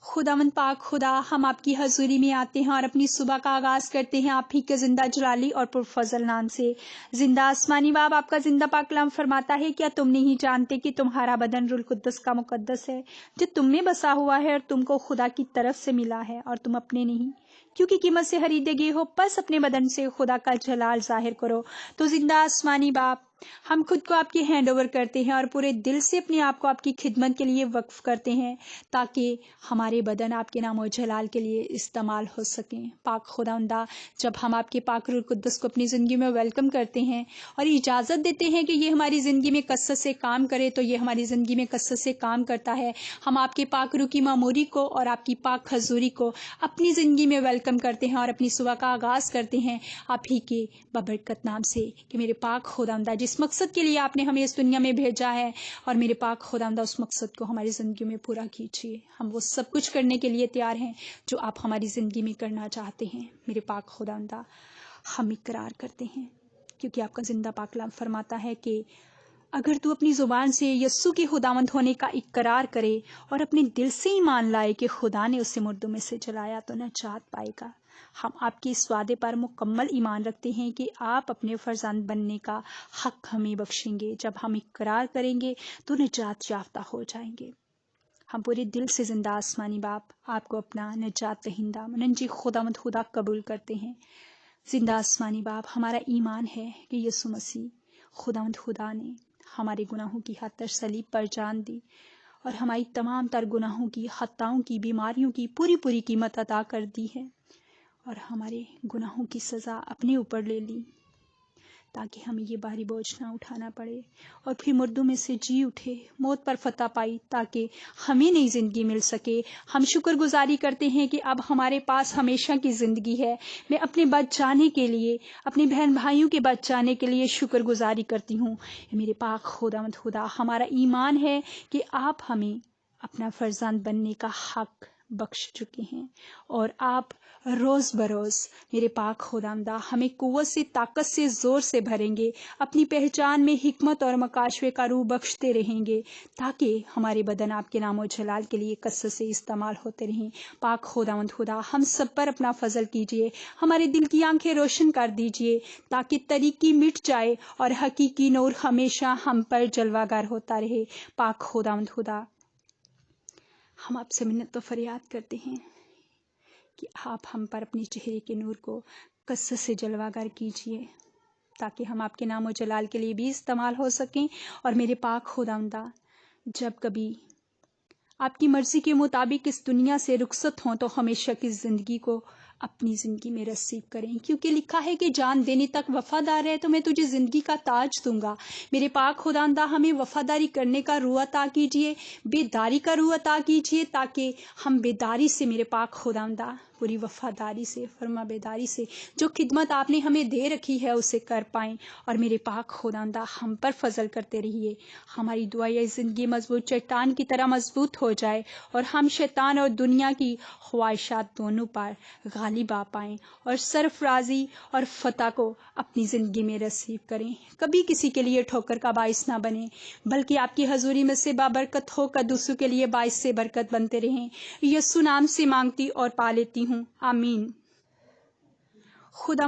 खुदावंद पाक खुदा, हम आपकी हजूरी में आते हैं और अपनी सुबह का आगाज करते हैं आप ही के जिंदा जलाली और पुरफजल नाम से। जिंदा आसमानी बाब, आपका जिंदा पाक कलाम फरमाता है, क्या तुम नहीं जानते कि तुम्हारा बदन रूल कुद्दस का मुकद्दस है, जो तुम में बसा हुआ है और तुमको खुदा की तरफ से मिला है और तुम अपने नहीं, क्योंकि कीमत से खरीदे गए हो। बस अपने बदन से खुदा का जलाल जाहिर करो। तो जिंदा आसमानी बाप, हम खुद को आपके हैंड ओवर करते हैं और पूरे दिल से अपने आप को आपकी खिदमत के लिए वक्फ करते हैं, ताकि हमारे बदन आपके नाम और जलाल के लिए इस्तेमाल हो सकें। पाक खुदावंदा, जब हम आपके पाक रूह कुद्दस को अपनी ज़िंदगी में वेलकम करते हैं और इजाज़त देते हैं कि ये हमारी ज़िंदगी में कसरत से काम करे, तो ये हमारी ज़िंदगी में कसरत से काम करता है। हम आपके पाक रूह की मामूरी को और आपकी पाक हजूरी को अपनी ज़िंदगी में वेलकम करते हैं और अपनी सुबह का आगाज़ करते हैं आप ही के बबरकत नाम से, कि मेरे पाक खुदावंदा, जिस मकसद के लिए आपने हमें इस दुनिया में भेजा है, और मेरे पाक खुदावंदा उस मकसद को हमारी ज़िंदगी में पूरा कीजिए। हम वो सब कुछ करने के लिए तैयार हैं जो आप हमारी ज़िंदगी में करना चाहते हैं। मेरे पाक खुदावंदा, हम इकरार करते हैं, क्योंकि आपका जिंदा पाक कलाम फरमाता है कि अगर तू अपनी ज़ुबान से यस्सु के खुदावंद होने का इकरार करे और अपने दिल से ईमान लाए कि खुदा ने उसे मुर्दों में से जलाया, तो नजात पाएगा। हम आपके इस वादे पर मुकम्मल ईमान रखते हैं कि आप अपने फर्जंद बनने का हक हमें बख्शेंगे। जब हम इकरार करेंगे तो निजात याफ्ता हो जाएंगे। हम पूरे दिल से जिंदा आसमानी बाप आपको अपना निजात दहिंदा मनंजी खुदावंद खुदा कबूल करते हैं। जिंदा आसमानी बाप, हमारा ईमान है कि यीशु मसीह खुदावंद खुदा ने हमारे गुनाहों की खातिर सलीब पर जान दी और हमारी तमाम तर गुनाहों की, खताओं की, बीमारियों की पूरी कीमत अदा कर दी है और हमारे गुनाहों की सज़ा अपने ऊपर ले ली, ताकि हमें ये भारी बोझ ना उठाना पड़े और फिर मुर्दों में से जी उठे, मौत पर फतह पाई, ताकि हमें नई ज़िंदगी मिल सके। हम शुक्रगुजारी करते हैं कि अब हमारे पास हमेशा की ज़िंदगी है। मैं अपने बच जाने के लिए, अपने बहन भाइयों के बच जाने के लिए शुक्रगुजारी करती हूँ। मेरे पाक खुदावंद खुदा, हमारा ईमान है कि आप हमें अपना फर्जंद बनने का हक बख्श चुके हैं और आप रोज़ बरोज़ मेरे पाक खुदावंदा हमें कुव्वत से, ताकत से, ज़ोर से भरेंगे। अपनी पहचान में हिकमत और मकाशवे का रूह बख्शते रहेंगे, ताकि हमारे बदन आपके नाम और जलाल के लिए कसरत से इस्तेमाल होते रहें। पाक खुदावंद खुदा, हम सब पर अपना फजल कीजिए, हमारे दिल की आंखें रोशन कर दीजिए, ताकि तरीकी मिट जाए और हकीकी नूर हमेशा हम पर जलवागर होता रहे। पाक खुदावंद खुदा, हम आपसे मिन्नत तो फरियाद करते हैं कि आप हम पर अपने चेहरे के नूर को कसरत से जलवागर कीजिए, ताकि हम आपके नाम और जलाल के लिए भी इस्तेमाल हो सकें। और मेरे पाक खुदावंदा, जब कभी आपकी मर्ज़ी के मुताबिक इस दुनिया से रुखसत हों, तो हमेशा की ज़िंदगी को अपनी ज़िंदगी में रसीब करें, क्योंकि लिखा है कि जान देने तक वफ़ादार है तो मैं तुझे ज़िंदगी का ताज दूंगा। मेरे पाक खुदावंदा, हमें वफ़ादारी करने का रूह अता कीजिए, बेदारी का रूह अता कीजिए, ताकि हम बेदारी से, मेरे पाक खुदावंदा, पूरी वफ़ादारी से, फर्मा बेदारी से जो खिदमत आपने हमें दे रखी है उसे कर पाएँ। और मेरे पाक खुदावंदा, हम पर फजल करते रहिए। हमारी दुआ ये ज़िंदगी मजबूत चट्टान की तरह मजबूत हो जाए और हम शैतान और दुनिया की ख्वाहिशात दोनों पर गालिब आ पाएँ और सरफराजी और फतह को अपनी ज़िंदगी में रसीब करें। कभी किसी के लिए ठोकर का बाइस ना बने, बल्कि आपकी हजूरी में से बाबरकत होकर दूसरों के लिए बाइस से बरकत बनते रहें। यीशु नाम से मांगती और पा लेती हूँ, आमीन। खुदा